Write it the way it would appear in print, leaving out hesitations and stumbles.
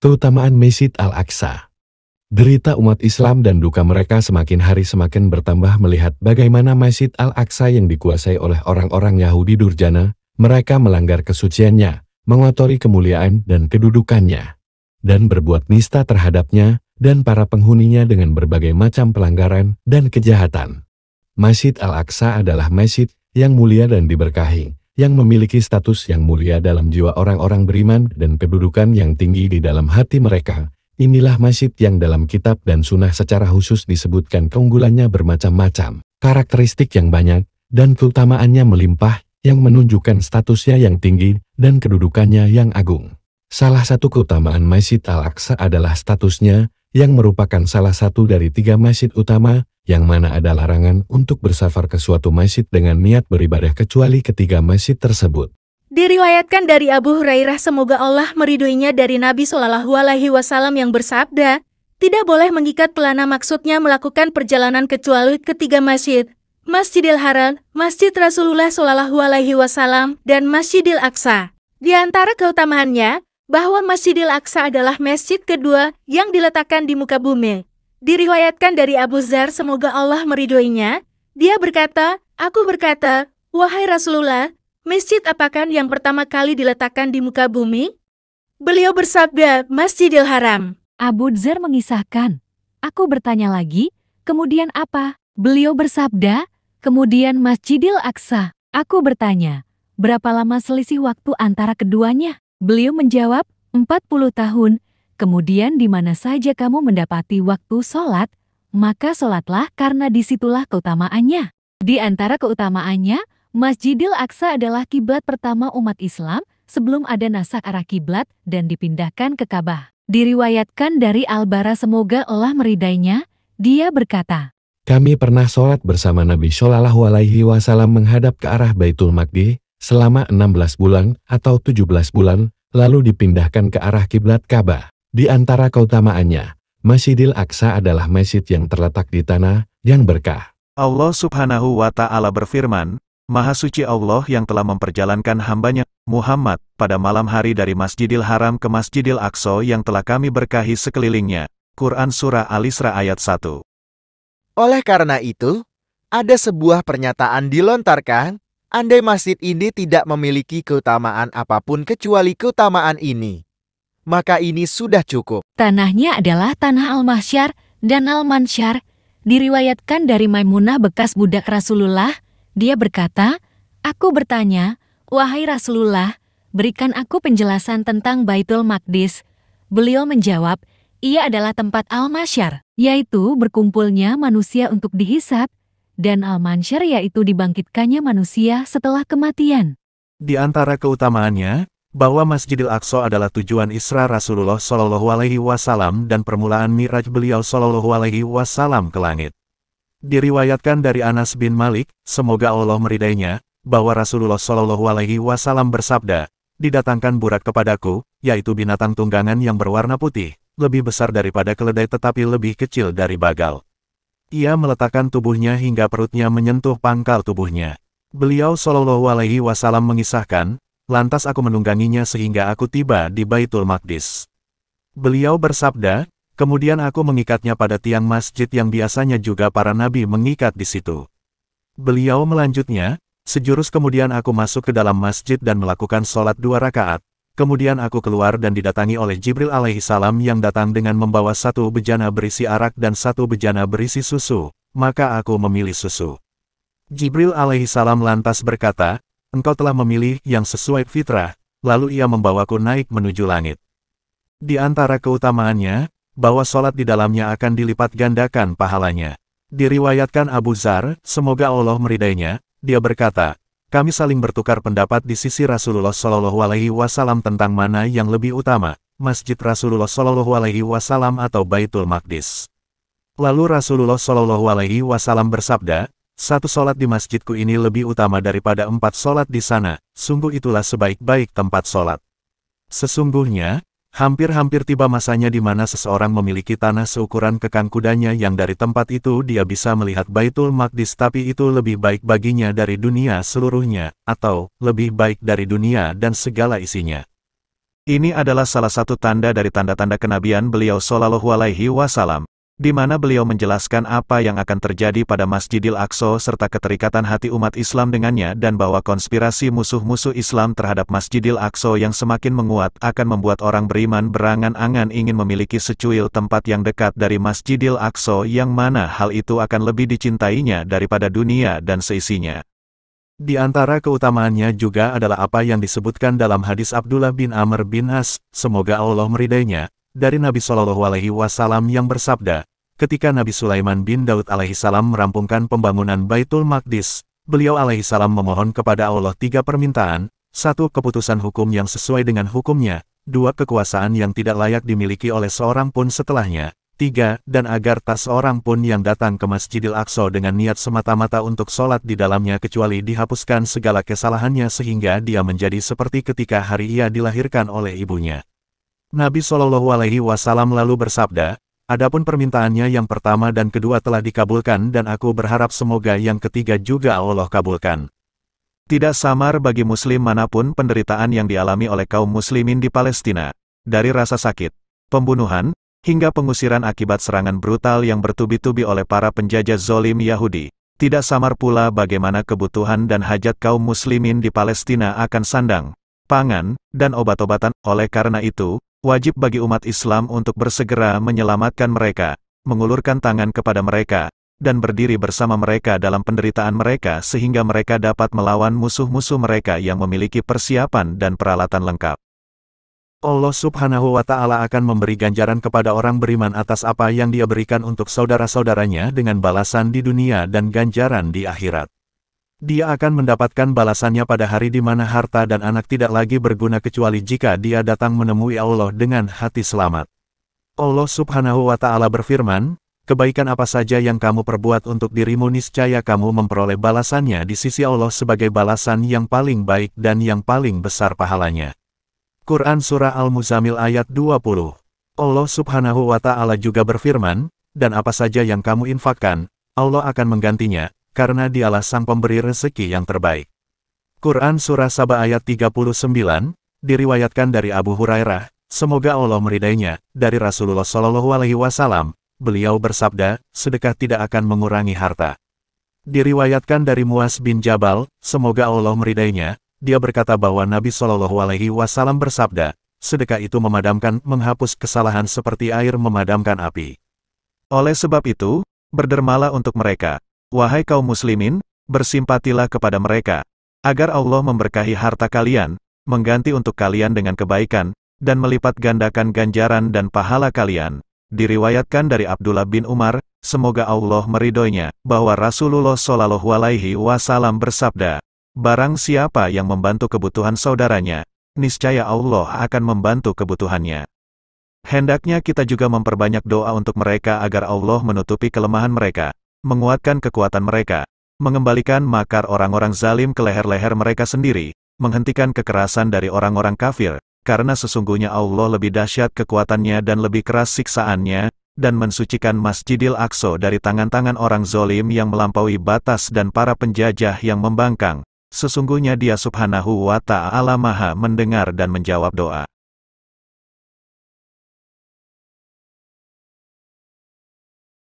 Keutamaan Masjid Al-Aqsa. Derita umat Islam dan duka mereka semakin hari semakin bertambah melihat bagaimana Masjid Al-Aqsa yang dikuasai oleh orang-orang Yahudi durjana, mereka melanggar kesuciannya, mengotori kemuliaan dan kedudukannya, dan berbuat nista terhadapnya dan para penghuninya dengan berbagai macam pelanggaran dan kejahatan. Masjid Al-Aqsa adalah masjid yang mulia dan diberkahi, yang memiliki status yang mulia dalam jiwa orang-orang beriman dan kedudukan yang tinggi di dalam hati mereka. Inilah masjid yang dalam kitab dan sunnah secara khusus disebutkan keunggulannya bermacam-macam, karakteristik yang banyak, dan keutamaannya melimpah, yang menunjukkan statusnya yang tinggi dan kedudukannya yang agung. Salah satu keutamaan Masjid Al-Aqsa adalah statusnya, yang merupakan salah satu dari 3 masjid utama, yang mana ada larangan untuk bersafar ke suatu masjid dengan niat beribadah kecuali ketiga masjid tersebut. Diriwayatkan dari Abu Hurairah semoga Allah meridhoinya dari Nabi Shallallahu Alaihi Wasallam yang bersabda, tidak boleh mengikat pelana maksudnya melakukan perjalanan kecuali ketiga masjid, Masjidil Haram, Masjid Rasulullah Shallallahu Alaihi Wasallam, dan Masjidil Aqsa. Di antara keutamaannya, bahwa Masjidil Aqsa adalah masjid kedua yang diletakkan di muka bumi. Diriwayatkan dari Abu Dzar semoga Allah meridhoinya, dia berkata, aku berkata, wahai Rasulullah, masjid apakah yang pertama kali diletakkan di muka bumi? Beliau bersabda, Masjidil Haram. Abu Dzar mengisahkan, aku bertanya lagi, kemudian apa? Beliau bersabda, kemudian Masjidil Aqsa. Aku bertanya, berapa lama selisih waktu antara keduanya? Beliau menjawab, 40 tahun. Kemudian di mana saja kamu mendapati waktu sholat, maka sholatlah karena disitulah keutamaannya. Di antara keutamaannya, Masjidil Aqsa adalah kiblat pertama umat Islam sebelum ada naskah arah kiblat dan dipindahkan ke Ka'bah. Diriwayatkan dari Al-Bara semoga Allah meridainya, dia berkata, kami pernah sholat bersama Nabi Shallallahu Alaihi Wasallam menghadap ke arah Baitul Maqdis selama 16 bulan atau 17 bulan, lalu dipindahkan ke arah kiblat Ka'bah. Di antara keutamaannya, Masjidil Aqsa adalah masjid yang terletak di tanah yang berkah. Allah Subhanahu wa Ta'ala berfirman, Maha suci Allah yang telah memperjalankan hambanya, Muhammad, pada malam hari dari Masjidil Haram ke Masjidil Aqsa yang telah kami berkahi sekelilingnya. Quran Surah Al-Isra ayat 1. Oleh karena itu, ada sebuah pernyataan dilontarkan, andai masjid ini tidak memiliki keutamaan apapun kecuali keutamaan ini, maka ini sudah cukup. Tanahnya adalah tanah Al-Mahsyar dan Al-Mansyar. Diriwayatkan dari Maimunah bekas budak Rasulullah, dia berkata, aku bertanya, wahai Rasulullah, berikan aku penjelasan tentang Baitul Maqdis. Beliau menjawab, ia adalah tempat Al-Mahsyar, yaitu berkumpulnya manusia untuk dihisab, dan Al-Mansyar yaitu dibangkitkannya manusia setelah kematian. Di antara keutamaannya, bahwa Masjidil Aqsa adalah tujuan Isra Rasulullah Shallallahu Alaihi Wasallam dan permulaan Mi'raj beliau Shallallahu Alaihi Wasallam ke langit. Diriwayatkan dari Anas bin Malik, semoga Allah meridainya, bahwa Rasulullah Shallallahu Alaihi Wasallam bersabda, didatangkan burak kepadaku, yaitu binatang tunggangan yang berwarna putih, lebih besar daripada keledai tetapi lebih kecil dari bagal. Ia meletakkan tubuhnya hingga perutnya menyentuh pangkal tubuhnya. Beliau Shallallahu Alaihi Wasallam mengisahkan, lantas aku menungganginya sehingga aku tiba di Baitul Maqdis. Beliau bersabda, kemudian aku mengikatnya pada tiang masjid yang biasanya juga para nabi mengikat di situ. Beliau melanjutnya, sejurus kemudian aku masuk ke dalam masjid dan melakukan sholat 2 rakaat. Kemudian aku keluar dan didatangi oleh Jibril alaihissalam yang datang dengan membawa 1 bejana berisi arak dan 1 bejana berisi susu, maka aku memilih susu. Jibril alaihissalam lantas berkata, engkau telah memilih yang sesuai fitrah, lalu ia membawaku naik menuju langit. Di antara keutamaannya, bahwa sholat di dalamnya akan dilipat gandakan pahalanya. Diriwayatkan Abu Dzar, semoga Allah meridainya, dia berkata, kami saling bertukar pendapat di sisi Rasulullah Shallallahu Alaihi Wasallam tentang mana yang lebih utama, Masjid Rasulullah Shallallahu Alaihi Wasallam atau Baitul Maqdis. Lalu Rasulullah Shallallahu Alaihi Wasallam bersabda, 1 sholat di masjidku ini lebih utama daripada 4 sholat di sana, sungguh itulah sebaik-baik tempat sholat. Sesungguhnya, hampir-hampir tiba masanya di mana seseorang memiliki tanah seukuran kekang kudanya yang dari tempat itu dia bisa melihat Baitul Maqdis tapi itu lebih baik baginya dari dunia seluruhnya, atau lebih baik dari dunia dan segala isinya. Ini adalah salah satu tanda dari tanda-tanda kenabian beliau Shallallahu Alaihi Wasallam, di mana beliau menjelaskan apa yang akan terjadi pada Masjidil Aqsa serta keterikatan hati umat Islam dengannya dan bahwa konspirasi musuh-musuh Islam terhadap Masjidil Aqsa yang semakin menguat akan membuat orang beriman berangan-angan ingin memiliki secuil tempat yang dekat dari Masjidil Aqsa yang mana hal itu akan lebih dicintainya daripada dunia dan seisinya. Di antara keutamaannya juga adalah apa yang disebutkan dalam hadis Abdullah bin Amr bin As, semoga Allah meridainya, dari Nabi Shallallahu Alaihi Wasallam yang bersabda, ketika Nabi Sulaiman bin Daud alaihissalam merampungkan pembangunan Baitul Maqdis, beliau alaihissalam memohon kepada Allah 3 permintaan, 1 keputusan hukum yang sesuai dengan hukumnya, 2 kekuasaan yang tidak layak dimiliki oleh seorang pun setelahnya, 3 dan agar tak seorang pun yang datang ke Masjidil Aqsa dengan niat semata-mata untuk sholat di dalamnya kecuali dihapuskan segala kesalahannya sehingga dia menjadi seperti ketika hari ia dilahirkan oleh ibunya. Nabi Shallallahu Alaihi Wasallam lalu bersabda, adapun permintaannya yang pertama dan kedua telah dikabulkan dan aku berharap semoga yang ketiga juga Allah kabulkan. Tidak samar bagi muslim manapun penderitaan yang dialami oleh kaum muslimin di Palestina, dari rasa sakit, pembunuhan, hingga pengusiran akibat serangan brutal yang bertubi-tubi oleh para penjajah zolim Yahudi. Tidak samar pula bagaimana kebutuhan dan hajat kaum muslimin di Palestina akan sandang, pangan, dan obat-obatan. Oleh karena itu, wajib bagi umat Islam untuk bersegera menyelamatkan mereka, mengulurkan tangan kepada mereka, dan berdiri bersama mereka dalam penderitaan mereka sehingga mereka dapat melawan musuh-musuh mereka yang memiliki persiapan dan peralatan lengkap. Allah Subhanahu wa Ta'ala akan memberi ganjaran kepada orang beriman atas apa yang Dia berikan untuk saudara-saudaranya dengan balasan di dunia dan ganjaran di akhirat. Dia akan mendapatkan balasannya pada hari di mana harta dan anak tidak lagi berguna kecuali jika dia datang menemui Allah dengan hati selamat. Allah Subhanahu wa Ta'ala berfirman, kebaikan apa saja yang kamu perbuat untuk dirimu niscaya kamu memperoleh balasannya di sisi Allah sebagai balasan yang paling baik dan yang paling besar pahalanya. Quran Surah Al-Muzammil ayat 20. Allah Subhanahu wa Ta'ala juga berfirman, dan apa saja yang kamu infakkan, Allah akan menggantinya, karena dialah sang pemberi rezeki yang terbaik. Quran Surah Saba ayat 39, diriwayatkan dari Abu Hurairah, semoga Allah meridainya, dari Rasulullah Shallallahu Alaihi Wasallam, beliau bersabda, sedekah tidak akan mengurangi harta. Diriwayatkan dari Muaz bin Jabal, semoga Allah meridainya, dia berkata bahwa Nabi Shallallahu Alaihi Wasallam bersabda, sedekah itu memadamkan, menghapus kesalahan seperti air memadamkan api. Oleh sebab itu, berdermalah untuk mereka. Wahai kaum muslimin, bersimpatilah kepada mereka, agar Allah memberkahi harta kalian, mengganti untuk kalian dengan kebaikan, dan melipat gandakan ganjaran dan pahala kalian. Diriwayatkan dari Abdullah bin Umar, semoga Allah meridhoinya, bahwa Rasulullah Shallallahu Alaihi Wasallam bersabda, barang siapa yang membantu kebutuhan saudaranya, niscaya Allah akan membantu kebutuhannya. Hendaknya kita juga memperbanyak doa untuk mereka agar Allah menutupi kelemahan mereka, menguatkan kekuatan mereka, mengembalikan makar orang-orang zalim ke leher-leher mereka sendiri, menghentikan kekerasan dari orang-orang kafir, karena sesungguhnya Allah lebih dahsyat kekuatannya dan lebih keras siksaannya, dan mensucikan Masjidil Aqsa dari tangan-tangan orang zolim yang melampaui batas dan para penjajah yang membangkang. Sesungguhnya Dia Subhanahu wa Ta'ala Maha mendengar dan menjawab doa.